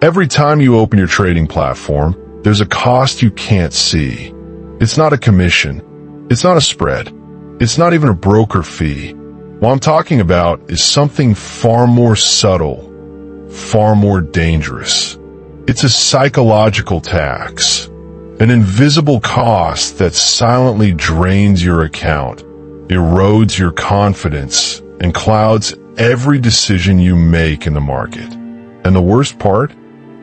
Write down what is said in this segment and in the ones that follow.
Every time you open your trading platform, there's a cost you can't see. It's not a commission. It's not a spread. It's not even a broker fee. What I'm talking about is something far more subtle, far more dangerous. It's a psychological tax, an invisible cost that silently drains your account, erodes your confidence, and clouds every decision you make in the market. And the worst part?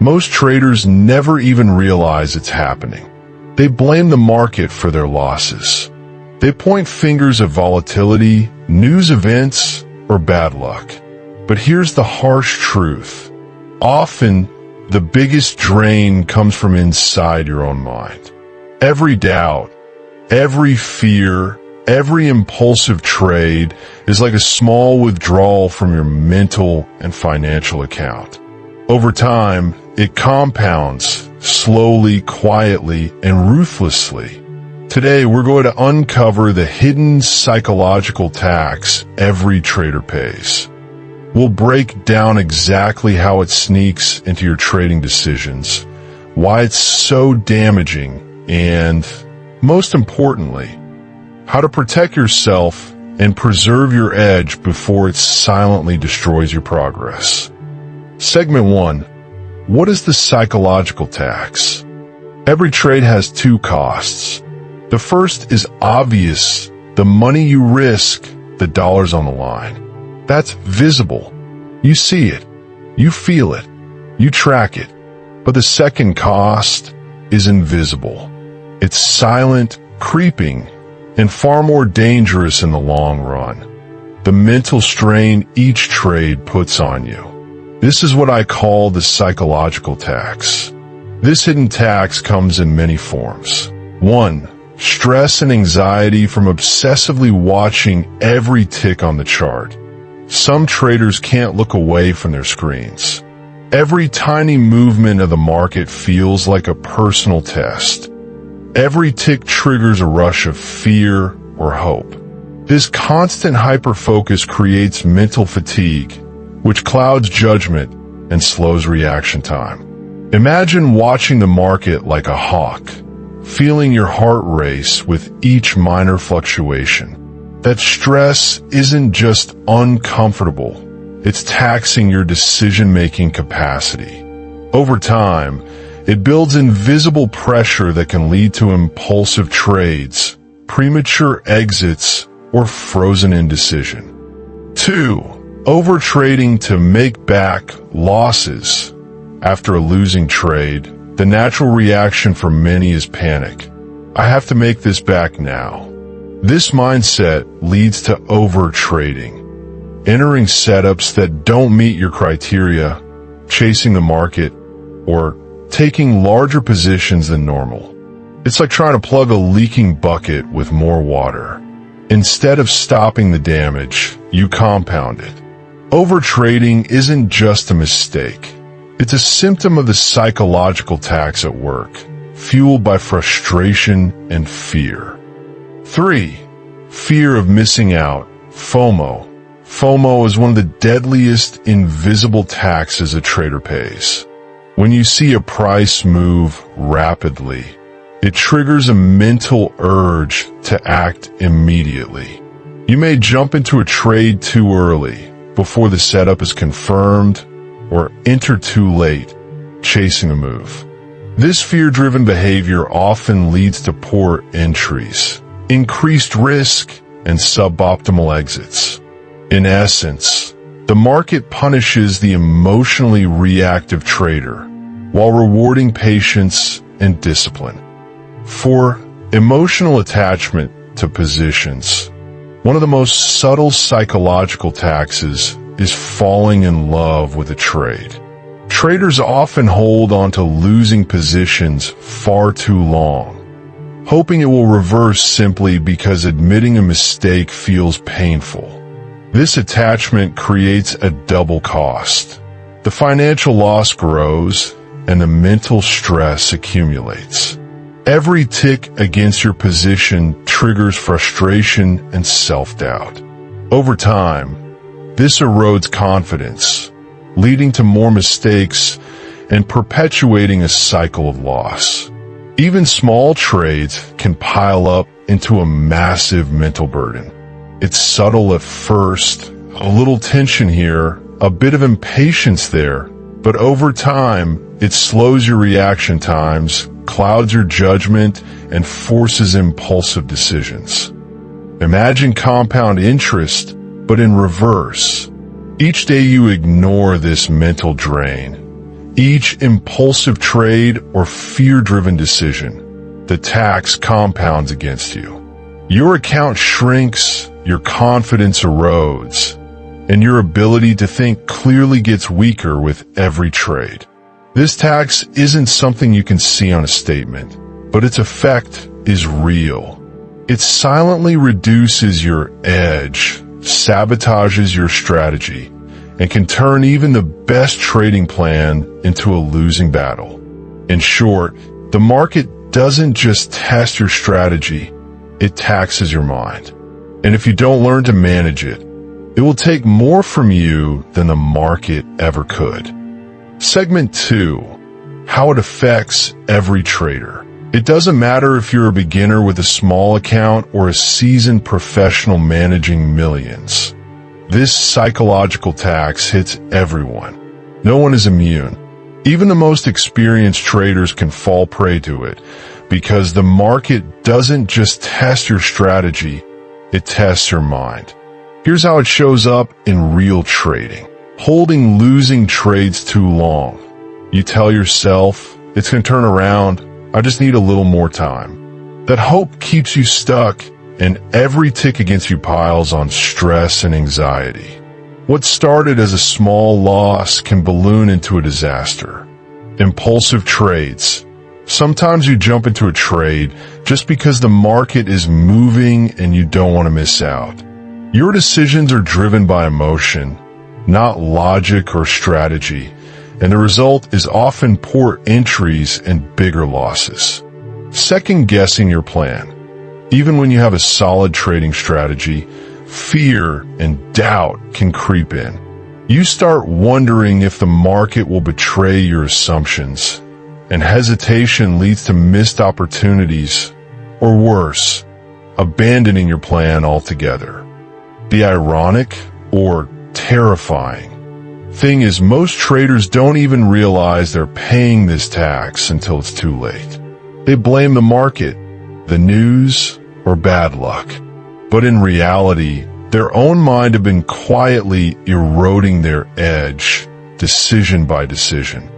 Most traders never even realize it's happening. They blame the market for their losses. They point fingers at volatility, news events, or bad luck. But here's the harsh truth. Often, the biggest drain comes from inside your own mind. Every doubt, every fear, every impulsive trade is like a small withdrawal from your mental and financial account. Over time, it compounds, slowly, quietly, and ruthlessly. Today, we're going to uncover the hidden psychological tax every trader pays. We'll break down exactly how it sneaks into your trading decisions, why it's so damaging, and, most importantly, how to protect yourself and preserve your edge before it silently destroys your progress. Segment 1. What is the psychological tax? Every trade has two costs. The first is obvious, the money you risk, the dollars on the line. That's visible. You see it, you feel it, you track it. But the second cost is invisible. It's silent, creeping, and far more dangerous in the long run. The mental strain each trade puts on you. This is what I call the psychological tax. This hidden tax comes in many forms. 1. Stress and anxiety from obsessively watching every tick on the chart. Some traders can't look away from their screens. Every tiny movement of the market feels like a personal test. Every tick triggers a rush of fear or hope. This constant hyperfocus creates mental fatigue, which clouds judgment and slows reaction time. Imagine watching the market like a hawk, feeling your heart race with each minor fluctuation. That stress isn't just uncomfortable, it's taxing your decision-making capacity. Over time, it builds invisible pressure that can lead to impulsive trades, premature exits, or frozen indecision. 2. Overtrading to make back losses. After a losing trade, the natural reaction for many is panic. I have to make this back now. This mindset leads to overtrading, entering setups that don't meet your criteria, chasing the market, or taking larger positions than normal. It's like trying to plug a leaking bucket with more water. Instead of stopping the damage, you compound it. Overtrading isn't just a mistake. It's a symptom of the psychological tax at work, fueled by frustration and fear. 3. Fear of missing out, FOMO. FOMO is one of the deadliest invisible taxes a trader pays. When you see a price move rapidly, it triggers a mental urge to act immediately. You may jump into a trade too early, before the setup is confirmed, or enter too late, chasing a move. This fear-driven behavior often leads to poor entries, increased risk, and suboptimal exits. In essence, the market punishes the emotionally reactive trader while rewarding patience and discipline. 4. Emotional attachment to positions. One of the most subtle psychological taxes is falling in love with a trade. Traders often hold on to losing positions far too long, hoping it will reverse simply because admitting a mistake feels painful. This attachment creates a double cost. The financial loss grows, and the mental stress accumulates. Every tick against your position triggers frustration and self-doubt. Over time, this erodes confidence, leading to more mistakes and perpetuating a cycle of loss. Even small trades can pile up into a massive mental burden. It's subtle at first, a little tension here, a bit of impatience there, but over time, it slows your reaction times, clouds your judgment, and forces impulsive decisions. Imagine compound interest, but in reverse. Each day you ignore this mental drain. Each impulsive trade or fear-driven decision, the tax compounds against you. Your account shrinks, your confidence erodes, and your ability to think clearly gets weaker with every trade. This tax isn't something you can see on a statement, but its effect is real. It silently reduces your edge, sabotages your strategy, and can turn even the best trading plan into a losing battle. In short, the market doesn't just test your strategy, it taxes your mind. And if you don't learn to manage it, it will take more from you than the market ever could. Segment 2. How it affects every trader. It doesn't matter if you're a beginner with a small account or a seasoned professional managing millions. This psychological tax hits everyone. No one is immune. Even the most experienced traders can fall prey to it because the market doesn't just test your strategy, it tests your mind. Here's how it shows up in real trading. Holding losing trades too long. You tell yourself, it's going to turn around, I just need a little more time. That hope keeps you stuck, and every tick against you piles on stress and anxiety. What started as a small loss can balloon into a disaster. Impulsive trades. Sometimes you jump into a trade just because the market is moving and you don't want to miss out. Your decisions are driven by emotion, not logic or strategy, and the result is often poor entries and bigger losses. Second-guessing your plan. Even when you have a solid trading strategy, fear and doubt can creep in. You start wondering if the market will betray your assumptions, and hesitation leads to missed opportunities, or worse, abandoning your plan altogether. The ironic, or terrifying, thing is most traders don't even realize they're paying this tax until it's too late. They blame the market, the news, or bad luck. But in reality, their own mind have been quietly eroding their edge, decision by decision.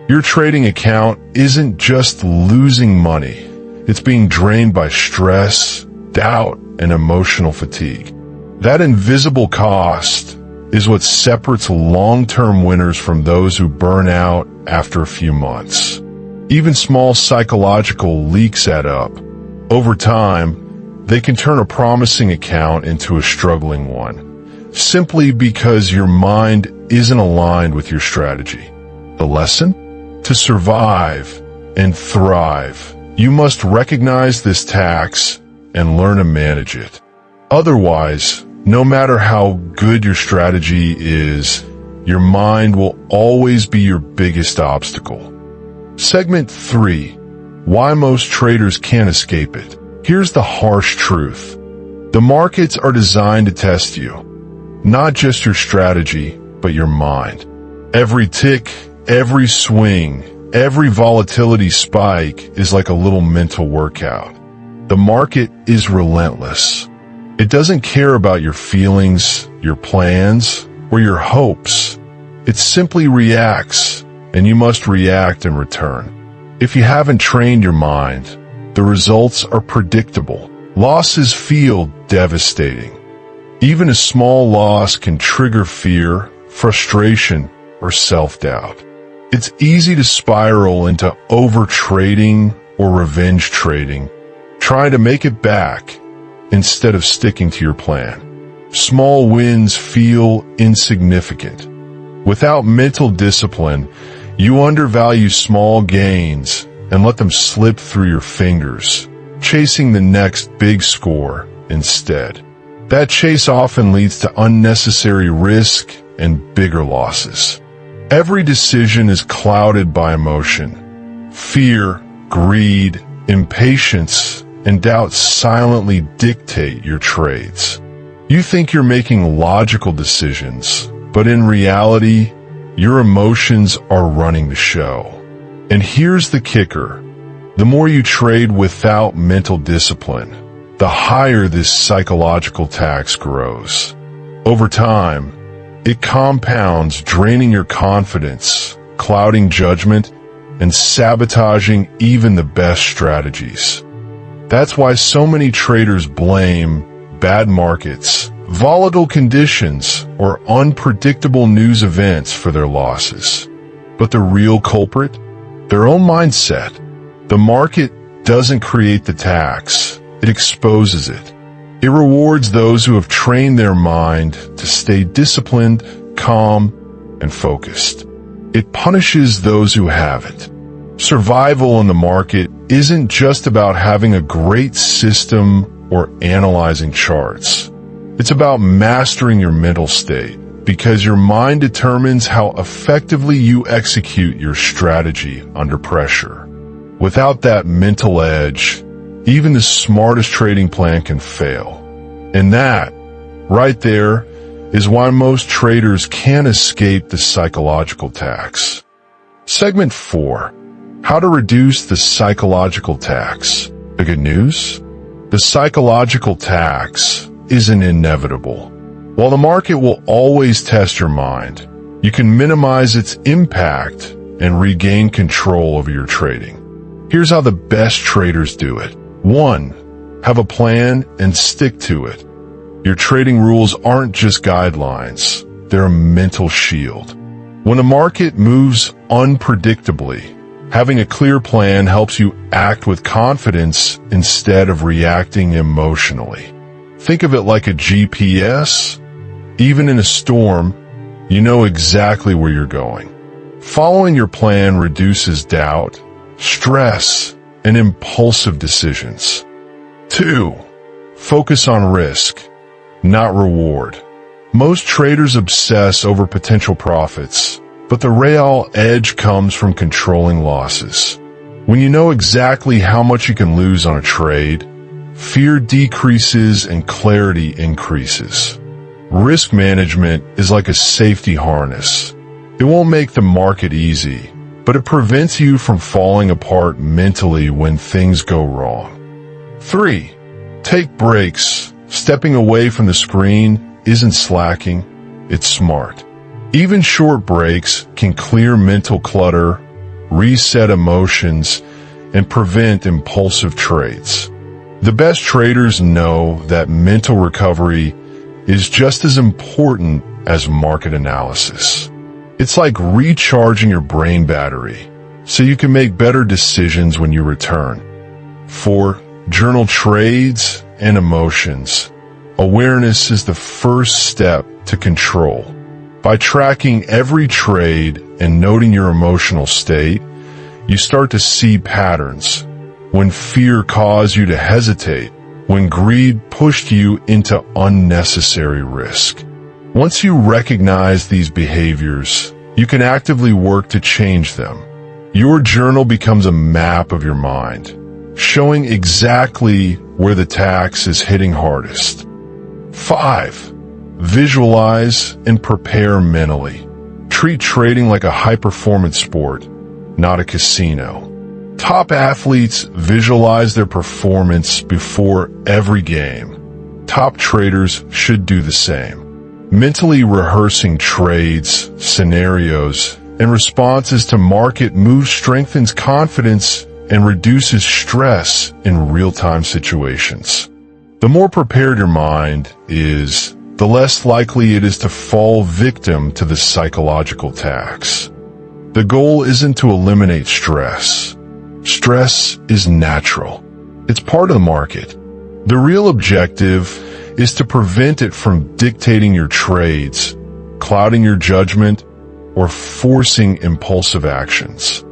Your trading account isn't just losing money. It's being drained by stress, doubt, and emotional fatigue. That invisible cost is what separates long-term winners from those who burn out after a few months. Even small psychological leaks add up. Over time, they can turn a promising account into a struggling one, simply because your mind isn't aligned with your strategy. The lesson? To survive and thrive, you must recognize this tax and learn to manage it. Otherwise, no matter how good your strategy is, your mind will always be your biggest obstacle. Segment 3. Why most traders can't escape it. Here's the harsh truth. The markets are designed to test you. Not just your strategy, but your mind. Every tick, every swing, every volatility spike is like a little mental workout. The market is relentless. It doesn't care about your feelings, your plans, or your hopes. It simply reacts, and you must react in return. If you haven't trained your mind, the results are predictable. Losses feel devastating. Even a small loss can trigger fear, frustration, or self-doubt. It's easy to spiral into overtrading or revenge trading, trying to make it back instead of sticking to your plan. Small wins feel insignificant. Without mental discipline, you undervalue small gains and let them slip through your fingers, chasing the next big score instead. That chase often leads to unnecessary risk and bigger losses. Every decision is clouded by emotion. Fear, greed, impatience, and doubt silently dictate your trades. You think you're making logical decisions, but in reality, your emotions are running the show. And here's the kicker. The more you trade without mental discipline, the higher this psychological tax grows. Over time, it compounds, draining your confidence, clouding judgment, and sabotaging even the best strategies. That's why so many traders blame bad markets, volatile conditions, or unpredictable news events for their losses. But the real culprit? Their own mindset. The market doesn't create the tax, it exposes it. It rewards those who have trained their mind to stay disciplined, calm, and focused. It punishes those who haven't. Survival in the market isn't just about having a great system or analyzing charts. It's about mastering your mental state, because your mind determines how effectively you execute your strategy under pressure. Without that mental edge, even the smartest trading plan can fail. And that, right there, is why most traders can't escape the psychological tax. Segment 4. How to reduce the psychological tax. The good news? The psychological tax isn't inevitable. While the market will always test your mind, you can minimize its impact and regain control over your trading. Here's how the best traders do it. 1. Have a plan and stick to it. Your trading rules aren't just guidelines, they're a mental shield. When the market moves unpredictably, having a clear plan helps you act with confidence instead of reacting emotionally. Think of it like a GPS. Even in a storm, you know exactly where you're going. Following your plan reduces doubt, stress, and impulsive decisions. 2. Focus on risk, not reward. Most traders obsess over potential profits, but the real edge comes from controlling losses. When you know exactly how much you can lose on a trade, fear decreases and clarity increases. Risk management is like a safety harness. It won't make the market easy, but it prevents you from falling apart mentally when things go wrong. 3. Take breaks. Stepping away from the screen isn't slacking, it's smart. Even short breaks can clear mental clutter, reset emotions, and prevent impulsive trades. The best traders know that mental recovery is just as important as market analysis. It's like recharging your brain battery so you can make better decisions when you return. 4. Journal trades and emotions. Awareness is the first step to control. By tracking every trade and noting your emotional state, you start to see patterns. When fear caused you to hesitate, when greed pushed you into unnecessary risk. Once you recognize these behaviors, you can actively work to change them. Your journal becomes a map of your mind, showing exactly where the tax is hitting hardest. 5. Visualize and prepare mentally. Treat trading like a high-performance sport, not a casino. Top athletes visualize their performance before every game. Top traders should do the same. Mentally rehearsing trades, scenarios, and responses to market moves strengthens confidence and reduces stress in real-time situations. The more prepared your mind is, the less likely it is to fall victim to the psychological tax. The goal isn't to eliminate stress. Stress is natural. It's part of the market. The real objective is to prevent it from dictating your trades, clouding your judgment, or forcing impulsive actions.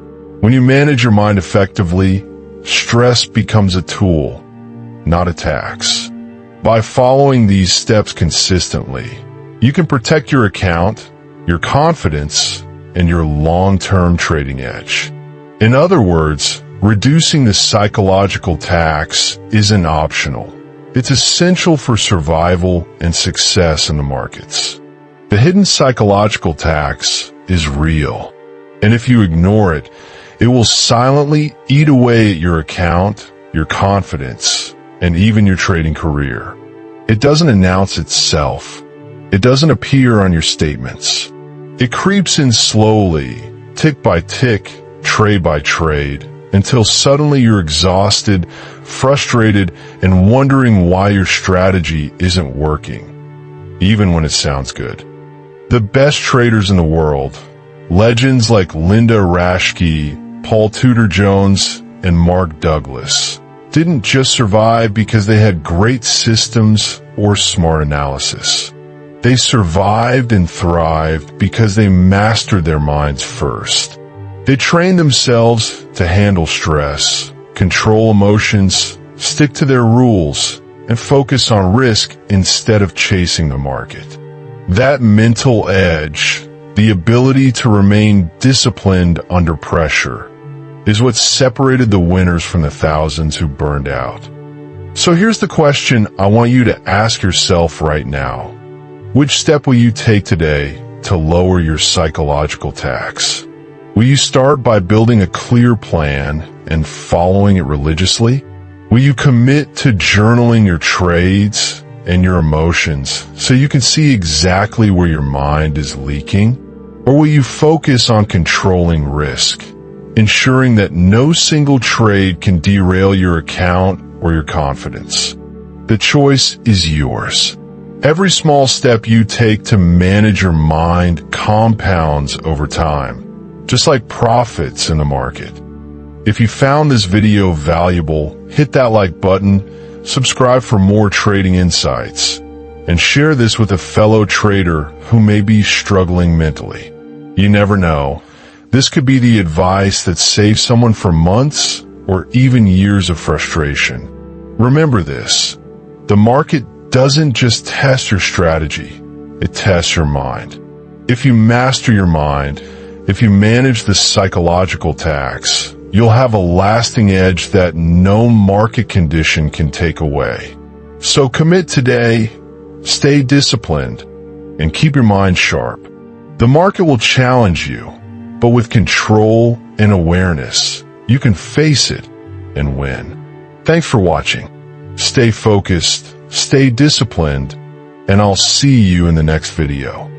When you manage your mind effectively, stress becomes a tool, not a tax. By following these steps consistently, you can protect your account, your confidence, and your long-term trading edge. In other words, reducing the psychological tax isn't optional. It's essential for survival and success in the markets. The hidden psychological tax is real, and if you ignore it, it will silently eat away at your account, your confidence, and even your trading career. It doesn't announce itself. It doesn't appear on your statements. It creeps in slowly, tick by tick, trade by trade, until suddenly you're exhausted, frustrated, and wondering why your strategy isn't working, even when it sounds good. The best traders in the world, legends like Linda Raschke, Paul Tudor Jones, and Mark Douglas, didn't just survive because they had great systems or smart analysis. They survived and thrived because they mastered their minds first. They trained themselves to handle stress, control emotions, stick to their rules, and focus on risk instead of chasing the market. That mental edge, the ability to remain disciplined under pressure, is what separated the winners from the thousands who burned out. So here's the question I want you to ask yourself right now. Which step will you take today to lower your psychological tax? Will you start by building a clear plan and following it religiously? Will you commit to journaling your trades and your emotions so you can see exactly where your mind is leaking? Or will you focus on controlling risk, ensuring that no single trade can derail your account or your confidence? The choice is yours. Every small step you take to manage your mind compounds over time, just like profits in the market. If you found this video valuable, hit that like button, subscribe for more trading insights, and share this with a fellow trader who may be struggling mentally. You never know. This could be the advice that saves someone from months or even years of frustration. Remember this, the market doesn't just test your strategy, it tests your mind. If you master your mind, if you manage the psychological tax, you'll have a lasting edge that no market condition can take away. So commit today, stay disciplined, and keep your mind sharp. The market will challenge you, but with control and awareness, you can face it and win. Thanks for watching. Stay focused, stay disciplined, and I'll see you in the next video.